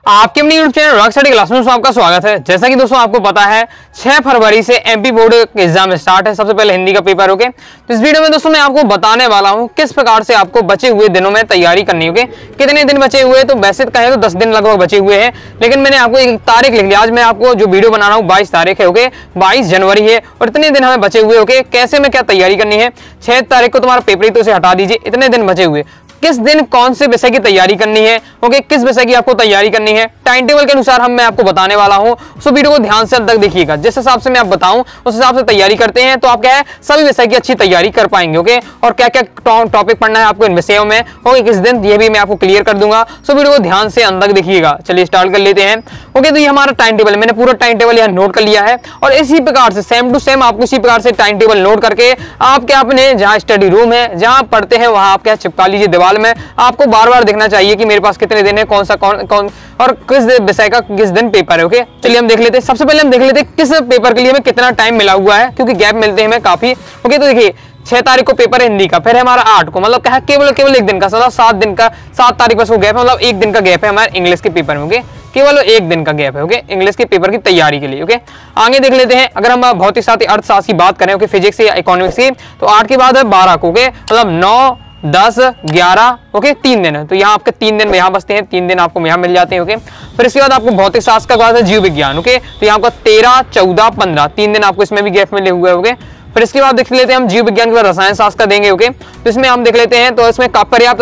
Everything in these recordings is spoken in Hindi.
आपके अपने YouTube channel rock study class में आपका स्वागत है। जैसा कि दोस्तों आपको पता है 6 फरवरी से एमपी बोर्ड एग्जाम स्टार्ट है। सबसे पहले हिंदी का पेपर होके तो इस वीडियो में दोस्तों मैं आपको बताने वाला हूं किस प्रकार से आपको बचे हुए दिनों में तैयारी करनी होगी। कितने दिन बचे हुए, तो वैसे कहें तो 10 दिन लगभग बचे हुए हैं, लेकिन मैंने आपको एक तारीख लिख लिया। आज मैं आपको जो वीडियो बना रहा हूँ 22 तारीख है, ओके 22 जनवरी है और इतने दिन हमें बचे हुए। ओके कैसे में क्या तैयारी करनी है, 6 तारीख को तुम्हारा पेपर ही, तो उसे हटा दीजिए। इतने दिन बचे हुए, किस दिन कौन से विषय की तैयारी करनी है, ओके किस विषय की आपको तैयारी करनी है, टाइम टेबल के अनुसार मैं आपको बताने वाला हूं। सो वीडियो को ध्यान से अंत तक देखिएगा। जिस हिसाब से मैं आप बताऊं उस हिसाब से तैयारी करते हैं तो आप क्या है सभी विषय की अच्छी तैयारी कर पाएंगे। ओके और क्या क्या टॉपिक पढ़ना है आपको इन विषयों में, ओके किस दिन, ये भी मैं आपको क्लियर कर दूंगा। सो वीडियो को ध्यान से अंत तक देखिएगा। चलिए स्टार्ट कर लेते हैं। ओके तो ये हमारा टाइम टेबल, मैंने पूरा टाइम टेबल यहाँ नोट कर लिया है और इसी प्रकार से सेम टू सेम आपको इसी प्रकार से टाइम टेबल नोट करके आप क्या अपने जहाँ स्टडी रूम है, जहाँ पढ़ते हैं वहां आप क्या चिपका लीजिए दीवार में। आपको बार बार देखना चाहिए कि मेरे पास कितने दिन है, कौन सा कौन और किस विषय का किस दिन पेपर है। ओके चलिए हम देख लेते हैं। सबसे पहले हम देख लेते हैं किस पेपर के लिए हमें कितना टाइम मिला हुआ है, क्योंकि गैप मिलते हैं हमें काफी। ओके तो देखिए 6 तारीख को पेपर है हिंदी का, फिर हमारा 8 को, मतलब क्या है केवल एक दिन का, मतलब 7 दिन का, 7 तारीख पर गैप है, मतलब एक दिन का गैप है हमारे इंग्लिश के पेपर में। ओके केवल एक दिन का गैप है ओके इंग्लिश के पेपर की तैयारी के लिए। ओके आगे देख लेते हैं। अगर हम भौतिक शास्त्र अर्थशास्त्र की बात करें, ओके फिजिक्स या इकोनॉमिक्स की, तो 8 के बाद है 12 को, ओके मतलब 9 10 11 ओके 3 दिन है, तो यहाँ आपके 3 दिन में यहाँ बसते हैं, 3 दिन आपको यहाँ मिल जाते हैं। ओके फिर इसके बाद आपको भौतिक शास्त्र का बाद है जीव विज्ञान। ओके तो यहाँ आपका 13 14 15 3 दिन आपको इसमें भी गैप मिले हुए। ओके फिर इसके बाद देख लेते हैं हम जीव विज्ञान के बाद रसायन शास्त्र का देंगे। ओके तो इसमें हम देख लेते हैं, तो इसमें पर्याप्त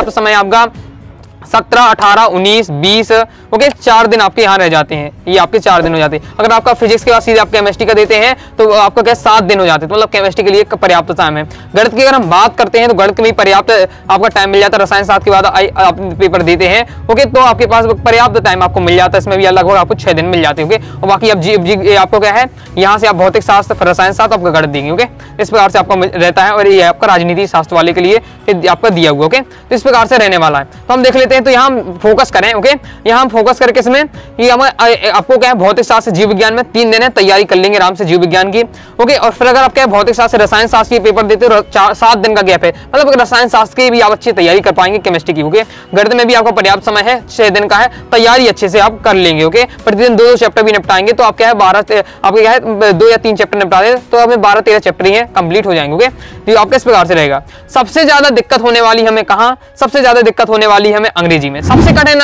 समय आपका 17 18 19 20 ओके 4 दिन आपके यहाँ रह जाते हैं, ये आपके 4 दिन हो जाते हैं। अगर आपका फिजिक्स के बाद सीधे आप केमिस्ट्री का देते हैं तो आपका क्या 7 दिन हो जाते हैं, तो मतलब केमिस्ट्री के लिए पर्याप्त टाइम है। गणित की अगर हम बात करते हैं तो गणित में पर्याप्त आपका टाइम मिल जाता है। रसायन शास्त्र के बाद आप पेपर देते हैं ओके तो आपके पास पर्याप्त टाइम आपको मिल जाता है, इसमें भी लगभग आपको 6 दिन मिल जाते हैं। ओके और बाकी अब आपको क्या है, यहाँ से आप भौतिक शास्त्र रसायन शास्त्र आपका गणित देंगे। ओके इस प्रकार से आपको रहता है और ये आपका राजनीति शास्त्र वाले के लिए आपका दिया हुआ। ओके तो इस प्रकार से रहने वाला है। तो हम देख लेते हैं, तो यहाँ फोकस करें। ओके यहाँ हम फोकस करके इसमें ये आपको क्या है भौतिक शास्त्र जीव विज्ञान में 3 दिन है, तैयारी कर लेंगे आराम से जीव विज्ञान की। ओके और फिर अगर आप क्या भौतिक शास्त्र रसायन शास्त्र की पेपर देते हो 7 दिन का गैप है, मतलब रसायन शास्त्र की भी आप अच्छी तैयारी कर पाएंगे, केमिस्ट्री की। ओके गणित में भी आपका पर्याप्त समय है, 6 दिन का है, तैयारी अच्छे से आप कर लेंगे। ओके प्रतिदिन 2 चैप्टर भी निपटाएंगे तो आप क्या है 12 आपके क्या है 2 या 3 चैप्टर निपटा दे तो हमें 12 13 चैप्टर ही है कंप्लीट हो जाएंगे। ओके तो आपके इस प्रकार से रहेगा। सबसे ज्यादा दिक्कत होने वाली हमें कहाँ, सबसे ज्यादा दिक्कत होने वाली है हमें अंग्रेजी में। सबसे कठिन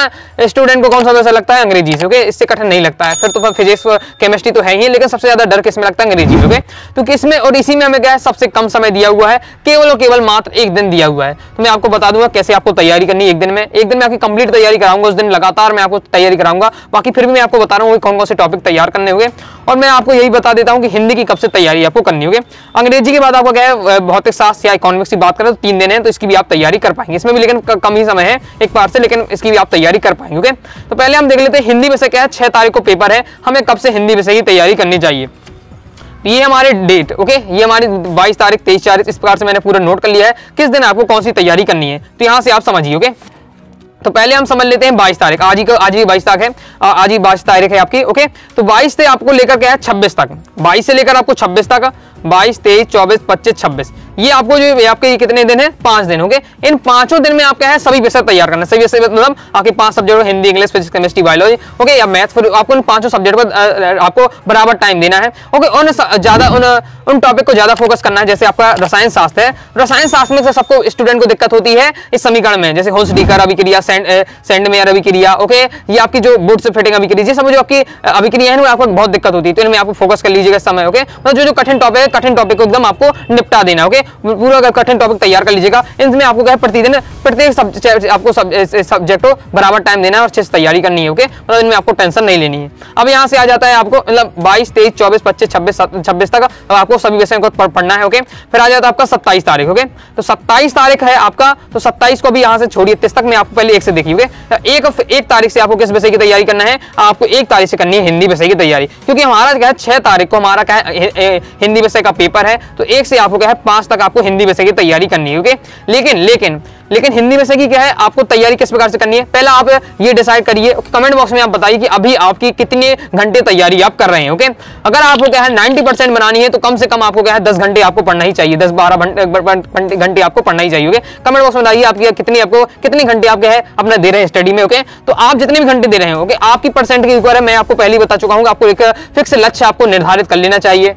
स्टूडेंट को कौन सा वैसा लगता है, अंग्रेजी से। ओके इससे कठिन नहीं लगता है, फिर तो फिजिक्स केमिस्ट्री तो है ही, लेकिन सबसे ज्यादा डर किसमें लगता है, अंग्रेजी में। ओके तो किसमें, और इसी में हमें क्या है सबसे कम समय दिया हुआ है, केवल और केवल मात्र 1 दिन दिया हुआ है। तो मैं आपको बता दूंगा कैसे आपको तैयारी करनी है। एक दिन में आपकी कंप्लीट तैयारी कराऊंगा, उस दिन लगातार मैं आपको तैयारी कराऊंगा। बाकी फिर भी मैं आपको बता रहा हूँ कौन कौन से टॉपिक तैयार करने होंगे, और मैं आपको यही बता देता हूँ कि हिंदी की कब से तैयारी आपको करनी होगी। अंग्रेजी के बाद आपको क्या है भौतिक शास्त्र या इकोनॉमिक्स की बात करें तो 3 दिन है, तो इसकी भी आप तैयारी कर पाएंगे। इसमें भी लेकिन कम ही समय है एक बार से, लेकिन इसकी भी आप तैयारी कर पाएंगे। ओके तो पहले हम देख लेते हैं हिंदी विषय क्या है। 6 तारीख को पेपर है, हमें कब से हिंदी विषय की तैयारी करनी चाहिए। ये हमारे डेट, ओके ये हमारी 22 तारीख 23 तारीख इस प्रकार से मैंने पूरा नोट कर लिया है किस दिन आपको कौन सी तैयारी करनी है, तो यहां से आप समझिए। ओके तो पहले हम समझ लेते हैं 22 तारीख, आज ही 22 तारीख है, आज ही 22 तारीख है आपकी। ओके तो 22 से आपको लेकर क्या है 26 तक, 22 से लेकर आपको 26 तक, 22 23 24 25 26 ये आपको जो आपके ये कितने दिन है 5 दिन। ओके इन 5 दिन में आप क्या है सभी विषय तैयार करना, सभी विषय मतलब आपके 5 subject Hindi English physics chemistry biology okay या मैथ, फिर आपको इन 5 सब्जेक्ट पर आपको बराबर टाइम देना है। ओके उन टॉपिक को ज्यादा फोकस करना है। जैसे आपका रसायन शास्त्र है, रसायन शास्त्र में से सबको स्टूडेंट को दिक्कत होती है इस समीकरण में, जैसे होल्स-डीकर अभिक्रिया, सेंडमेयर अभिक्रिया, ओके ये आपकी जो वुड्स फिटिंग अभिक्रिया, ये सब जो आपकी अभिक्रिया है आपको बहुत दिक्कत होती है, तो इनमें आपको फोकस कर लीजिएगा इस समय। ओके मतलब जो कठिन टॉपिक है, कठिन टॉपिक को एकदम आपको निपटा देना। ओके पूरा कठिन टॉपिक तैयार कर लीजिएगा। इनमें आपको क्या है प्रतिदिन प्रत्येक आपको सब्जेक्ट को बराबर टाइम देना है और अच्छे से तैयारी करनी है। ओके मतलब इनमें आपको टेंशन नहीं लेनी है। अब यहाँ से आ जाता है आपको मतलब 22 23 24 25 26 तक अब आपको सभी विषयों को पढ़ना है। ओके फिर आ जाता है आपका 27 तारीख। ओके तो 27 तारीख है आपका, तो 27 को भी यहाँ से छोड़िए 30 तक मैं आपको पहले 1 से देखिए। एक तारीख से आपको किस विषय की तैयारी करना है, आपको 1 तारीख से करनी है हिंदी विषय की तैयारी, क्योंकि हमारा क्या है 6 तारीख को हमारा क्या है हिंदी विषय का पेपर है, तो 1 से आपको क्या है 5 तक आपको हिंदी विषय की तैयारी करनी है। ओके, लेकिन हिंदी विषय की क्या है, आपको तैयारी किस प्रकार से करनी है, पहला आप ये डिसाइड करिए, कमेंट बॉक्स में आप बताइए कि अभी आपकी कितने घंटे तैयारी आप कर रहे हैं। ओके, अगर आपको क्या है 90% बनानी है तो कम से कम आपको क्या है 10 घंटे आपको पढ़ना ही चाहिए, 10-12 घंटे आपको पढ़ना ही चाहिए। ओके, कमेंट बॉक्स में बताइए आपकी कितने घंटे आप क्या है अपना दे रहे हैं स्टडी में। ओके, तो आप जितने भी घंटे दे रहे हैं, ओके, आपकी परसेंट के ऊपर है, मैं आपको पहले ही बता चुका हूं, आपको एक फिक्स लक्ष्य आपको निर्धारित कर लेना चाहिए।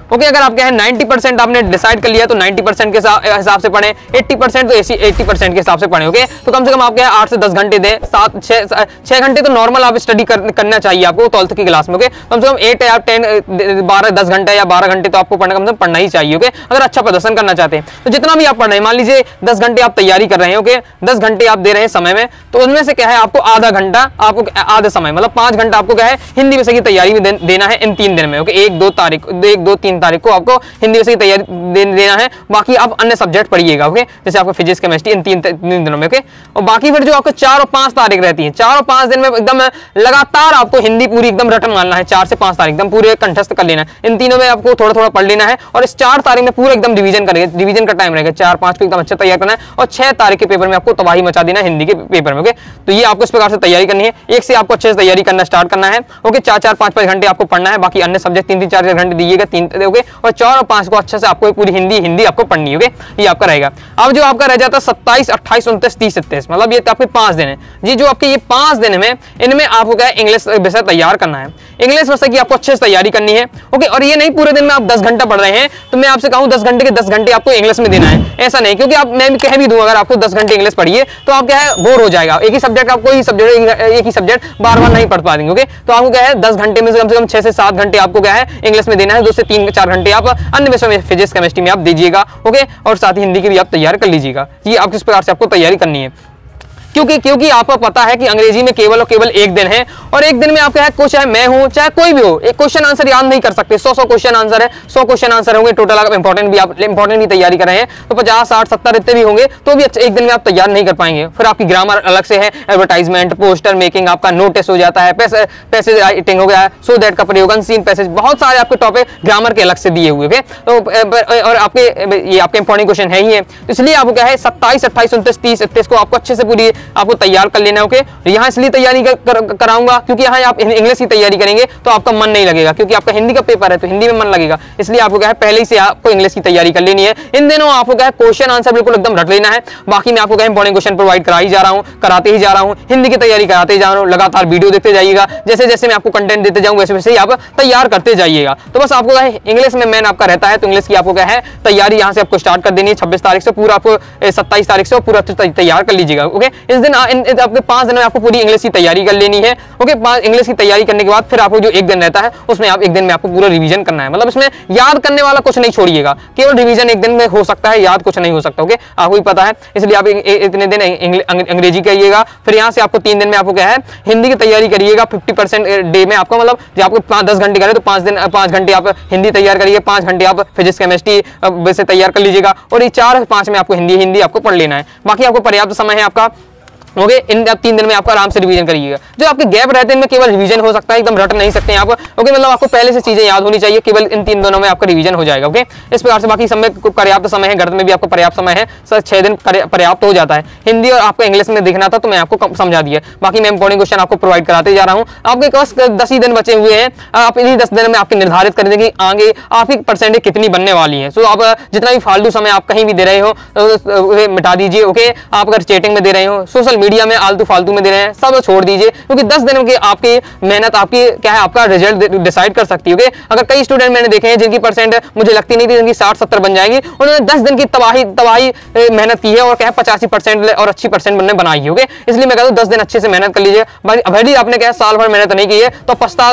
ओके, अगर आप क्या है 90% आपने डिसाइड कर लिया तो 90% के हिसाब से पढ़ें, 80% तो 80% के हिसाब से पढ़ें। ओके, तो कम से कम आप क्या है 8 से 10 घंटे दें, 6 घंटे तो नॉर्मल आप स्टडी करना चाहिए आपको 12th की क्लास में। ओके, कम से कम 8 या 10 घंटे या 12 घंटे तो आपको कम से कम पढ़ना ही चाहिए। ओके, अगर अच्छा प्रदर्शन करना चाहते हैं तो जितना भी आप पढ़ रहे हैं, मान लीजिए 10 घंटे आप तैयारी कर रहे हैं, ओके, 10 घंटे आप दे रहे हैं समय में, तो उनमें से क्या है आपको आधा घंटा, आपको आधा समय मतलब 5 घंटा आपको क्या है हिंदी विषय की तैयारी में देना है इन 3 दिन में। ओके, 1, 2, 3 तारीख को आपको हिंदी विषय की तैयारी देना है, बाकी आप अन्य सब्जेक्ट पढ़िएगा। ओके, जैसे आपको फिजिक्स, केमिस्ट्री इन 3 दिनों में। ओके, और बाकी फिर जो आपको 4 और 5 तारीख रहती है, 4 और 5 दिन में एकदम लगातार आपको हिंदी पूरी एकदम रटन मारना है। 4 से 5 तारीख एकदम पूरे कंठस्थ कर लेना है। इन तीनों में आपको थोड़ा थोड़ा पढ़ लेना है और इस 4 तारीख में पूरा एकदम रिवीजन करेंगे, रिवीजन का टाइम रहेगा 4-5 को एकदम अच्छा तैयार करना है और 6 तारीख के पेपर में आपको तबाही मचा देना है हिंदी के पेपर में। ओके, तो ये आपको इस प्रकार से तैयारी करनी है, एक से आपको अच्छे से तैयारी करना स्टार्ट करना है। ओके, 4-4, 5-5 घंटे आपको पढ़ना है, बाकी अन्य सब्जेक्ट 3-3, 4-4 घंटे दीजिएगा 3। ओके, और 4 और 5 को अच्छे से आपको पूरी हिंदी आपको पढ़नी है। ओके, ये आपका रहेगा। अब जो आपका रह जाता है 27, 28, 29, 30, 31, मतलब ये आपके 5 दिन है जी। जो आपके ये 5 दिन में इनमें आपको क्या है इंग्लिश विषय तैयार करना है, इंग्लिश विषय की आपको अच्छे से तैयारी करनी है। ओके, और ये नहीं पूरे दिन में आप 10 घंटा पढ़ रहे हैं तो मैं आपसे कहूं 10 घंटे के 10 घंटे आपको इंग्लिश में देना है, ऐसा नहीं, क्योंकि आप मैं कह भी दूं अगर आपको 10 घंटे इंग्लिश पढ़िए तो आप क्या है बोर हो जाएगा, एक ही सब्जेक्ट आपको एक ही सब्जेक्ट बार बार नहीं पढ़ पाएंगे। ओके, तो आपको क्या है 10 घंटे में से कम 6 से 7 घंटे आपको क्या है इंग्लिश में देना है, 2 से 3-4 घंटे आप अन्य विषयों में फिजिक्स, केमिस्ट्री में आप दीजिएगा। ओके, और साथ ही हिंदी की भी आप तैयार कर लीजिएगा। ये आप किस प्रकार से आपको तैयारी करनी है, क्योंकि आपको पता है कि अंग्रेजी में केवल और केवल 1 दिन है और 1 दिन में आप क्या है कोई चाहे मैं हूं चाहे कोई भी हो, एक क्वेश्चन आंसर याद नहीं कर सकते। 100 क्वेश्चन आंसर है, 100 क्वेश्चन आंसर होंगे टोटल। आप इंपॉर्टेंट भी तैयारी कर रहे हैं तो 50, 60, 70 इतने भी होंगे तो भी 1 दिन में आप तैयार नहीं कर पाएंगे। फिर आपकी ग्रामर अलग से है, एडवर्टाइजमेंट, पोस्टर मेकिंग, आपका नोटिस हो जाता है, पैसेज राइटिंग हो गया, सो दैट का प्रयोग, अनसीन पैसेज, बहुत सारे आपके टॉपिक ग्रामर के अलग से दिए हुए हैं। तो और ये आपके इंपॉर्टेंट क्वेश्चन है ही है, इसलिए आपको क्या है 27, 28, 29, 30, 31 को आपको अच्छे से पूरी आपको तैयार लेना। ओके, यहाँ इसलिए तैयारी कराऊंगा क्योंकि यहाँ आप इंग्लिश की तैयारी करेंगे तो आपका मन नहीं लगेगा, क्योंकि आपका हिंदी का पेपर है तो हिंदी में मन लगेगा, इसलिए आपको क्या है पहले ही से आपको इंग्लिश की तैयारी कर लेनी है। इन दिनों आपको क्या है क्वेश्चन आंसर बिल्कुल एकदम रट लेना है। बाकी मैं आपको क्या इंपॉर्टेंट क्वेश्चन प्रोवाइड कराते ही जा रहा हूँ, हिंदी की तैयारी कराते ही जा रहा हूँ, लगातार वीडियो देखते जाइएगा, जैसे जैसे मैं आपको कंटेंट देते जाऊँ वैसे वैसे ही आप तैयार करते जाइएगा। तो बस आपको इंग्लिश में मैन आपका रहता है तो इंग्लिश की आपको क्या है तैयारी यहाँ से आपको स्टार्ट कर देनी है 26 तारीख से, पूरा आपको 27 तारीख से पूरा तैयार कर लीजिएगा। ओके, इस दिन आपके 5 दिन में आपको पूरी इंग्लिश की तैयारी कर लेनी है। ओके, इंग्लिश की तैयारी करने के बाद फिर आपको जो 1 दिन रहता है उसमें आप 1 दिन में आपको पूरा रिवीजन करना है, मतलब इसमें याद करने वाला कुछ नहीं छोड़िएगा, केवल रिवीजन 1 दिन में हो सकता है, याद कुछ नहीं हो सकता। ओके, आपको भी पता है, इसलिए आप इतने दिन अंग्रेजी करिएगा, फिर यहाँ से आपको 3 दिन में आपको क्या है हिंदी की तैयारी करिएगा 50% डे में आपका, मतलब जो आपको 10 घंटे करें तो 5 घंटे आप हिंदी तैयार करिए, 5 घंटे आप फिजिक्स, केमिस्ट्री वैसे तैयार कर लीजिएगा और ये 4-5 में आपको हिंदी आपको पढ़ लेना है। बाकी आपको पर्याप्त समय है आपका। ओके, इन 3 दिन में आपको आराम से रिवीजन करिएगा। जो आपके गैप रहते हैं इनमें केवल रिवीजन हो सकता है, एकदम रट नहीं सकते हैं आप। ओके, मतलब आपको पहले से चीजें याद होनी चाहिए, केवल इन 3 दिनों में आपका रिवीजन हो जाएगा। ओके, इस प्रकार से बाकी समय पर्याप्त समय है, गणित में भी आपको पर्याप्त समय है, सर 6 दिन पर्याप्त हो जाता है। हिंदी और आपको इंग्लिश में देखना था तो मैं आपको समझा दिया, बाकी मैं इंपॉर्टेंट क्वेश्चन आपको प्रोवाइड कराते जा रहा हूँ। आपके पास 10 ही दिन बचे हुए हैं, आप इन्हीं 10 दिन में आपके निर्धारित कर देंगे कि आगे आपकी परसेंटेज कितनी बनने वाली है। सो आप जितना भी फालतू समय आप कहीं भी दे रहे हो मिटा दीजिए। ओके, आप अगर चैटिंग में दे रहे हो, सोशल मीडिया में आलतू फालतू में दे रहे हैं, सब छोड़ दीजिए, क्योंकि 10 दिनों की आपकी मेहनत आपकी क्या है आपका रिजल्ट डिसाइड कर सकती है। अगर कई स्टूडेंट मैंने देखे हैं जिनकी परसेंट मुझे लगती नहीं थी जिनकी 60-70 बन जाएंगी, उन्होंने 10 दिन की तबाही मेहनत की है और क्या है 85% और अच्छी परसेंट बनाई है। इसलिए मैं कहता हूं 10 दिन अच्छे से मेहनत कर लीजिए। भले ही आपने क्या साल भर मेहनत नहीं की है तो पछता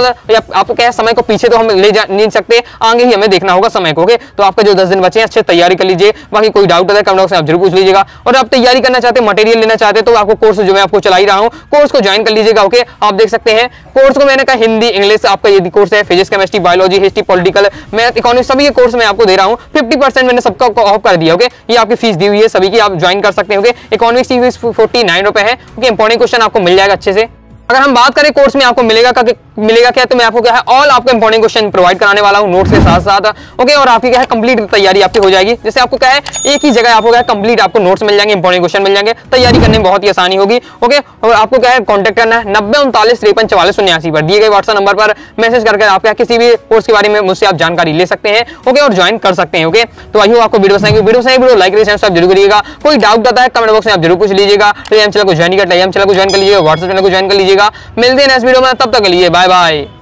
आपको क्या समय को पीछे तो हम ले जा नहीं सकते, आगे ही हमें देखना होगा समय को। तो आपका जो 10 दिन बचे हैं अच्छे तैयारी कर लीजिए। बाकी कोई डाउट है कमेंट बॉक्स में आप जरूर पूछ लीजिएगा। और आप तैयारी करना चाहते हैं, मटेरियल लेना चाहते हैं तो आपको कोर्स जो मैं आपको चला ही रहा हूं, कोर्स को ज्वाइन कर लीजिएगा। ओके, आप देख सकते हैं कोर्स को मैंने कहा हिंदी, इंग्लिश आपका ये कोर्स है, physics, chemistry, biology, history, political, math, economics, सभी ये कोर्स मैं आपको दे रहा हूं। 50% मैंने सबका ऑफ कर दिया। ओके, ये आपकी फीस दी हुई है सभी की, आप ज्वाइन कर सकते हैं। ओके, इकोनॉमिक्स की फीस 49 रुपए है। ओके, इंपॉर्टेंट क्वेश्चन आपको मिल जाएगा अच्छे से। अगर हम बात करें कोर्स में आपको मिलेगा मिलेगा क्या, तो मैं आपको क्या है ऑल आपको इंपॉर्टेंट क्वेश्चन प्रोवाइड कराने वाला हूँ नोट्स के साथ साथ। ओके, और आपकी क्या है कंप्लीट तैयारी आपकी हो जाएगी। जैसे आपको क्या है एक ही जगह आपको क्या है कंप्लीट आपको नोट्स मिल जाएंगे, इंपॉर्टेंट क्वेश्चन मिल जाएंगे, तैयारी करने में बहुत ही आसानी होगी। ओके, और आपको क्या है कॉन्टैक्ट करना है 90 39 53 44 79 पर दिए गए व्हाट्सएप नंबर पर मैसेज करके आप क्या किसी भी कोर्स के बारे में मुझसे आप जानकारी ले सकते हैं। ओके, और ज्वाइन कर सकते हैं। ओके, तो आई होप आपको वीडियो पसंद आएगी। वीडियो लाइक करिए, सब जरूर करिएगा। कोई डाउट आता है कमेंट बॉक्स में आप जरूर पूछ लीजिएगा। टेलीग्राम चैनल को ज्वाइन कर लीजिएगा, टेलीग्राम चैनल को ज्वाइन कर लीजिएगा, व्हाट्सएप चैनल को ज्वाइन कर लीजिएगा। मिलते हैं नेक्स्ट वीडियो में, तब तक के लिए बाय बाय।